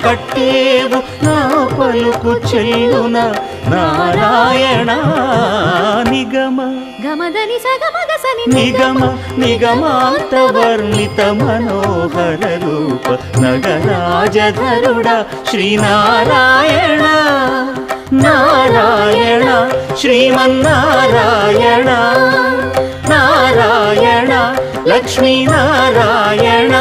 కట్టేవు నా పలుకు చెల్లున నారాయణ నిగమ గమదని సగమగసని నిగమ నిగమాంత వర్ణిత మనోహర రూప నగరాజధరుడ శ్రీనారాయణ నారాయణ శ్రీమన్నారాయణ నారాయణ లక్ష్మీనారాయణ